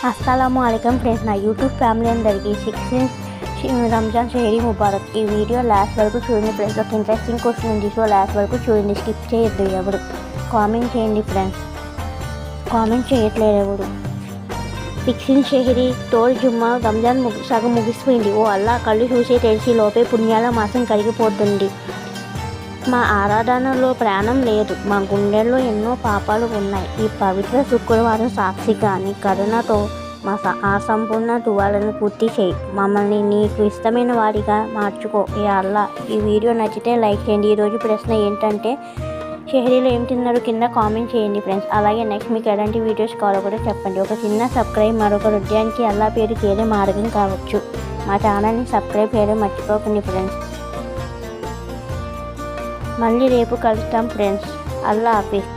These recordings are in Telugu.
अस्सलामुअलैकुम फ्रेंड्स, నా యూట్యూబ్ ఫ్యామిలీ అందరికీ 16 రంజాన్ షహరీ ముబారక్. ఈ వీడియో లాస్ట్ వరకు చూడండి ఫ్రెండ్స్. ఒక ఇంట్రెస్టింగ్ క్వశ్చన్ ఉంది, సో లాస్ట్ వరకు చూడండి, స్కిప్ చేయొద్దు. ఎవరు కామెంట్ చేయండి ఫ్రెండ్స్, కామెంట్ చేయట్లేదు ఎవరు. 16 షహరీ టోల్ జుమ్మా రంజాన్ సగం ముగిసిపోయింది. ఓ అల్లా, కళ్ళు చూసి తెలిసి లోపే పుణ్యాల మాసం కరిగిపోతుంది. మా ఆరాధనలో ప్రాణం లేదు, మా గుండెల్లో ఎన్నో పాపాలు ఉన్నాయి. ఈ పవిత్ర శుక్రవారం సాక్షిగా నీ కరుణతో మా అసంపూర్ణ దువాలను పూర్తి చేయి. మమ్మల్ని నీకు ఇష్టమైన వారిగా మార్చుకో యా అల్లా. ఈ వీడియో నచ్చితే లైక్ చేయండి. ఈరోజు ప్రశ్న ఏంటంటే, షహరీలో ఏం తిన్నారు కింద కామెంట్ చేయండి ఫ్రెండ్స్. అలాగే నెక్స్ట్ మీకు ఎలాంటి వీడియోస్ కావాలో కూడా చెప్పండి. ఒక చిన్న సబ్స్క్రైబ్ మరొక హృదయానికి అల్లా పేరు చేరే మార్గం కావచ్చు. మా ఛానల్ని సబ్స్క్రైబ్ చేయడం మర్చిపోకండి ఫ్రెండ్స్. మళ్ళీ రేపు కలుస్తాం ఫ్రెండ్స్. అల్లా హాఫీజ్.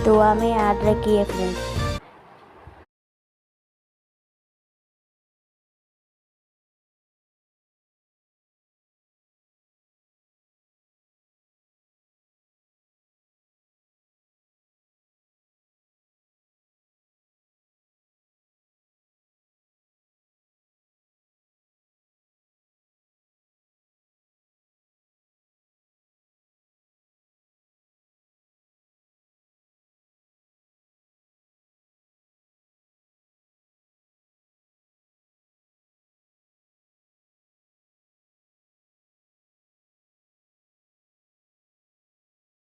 దుआ में याद रखिए फ्रेंड्स.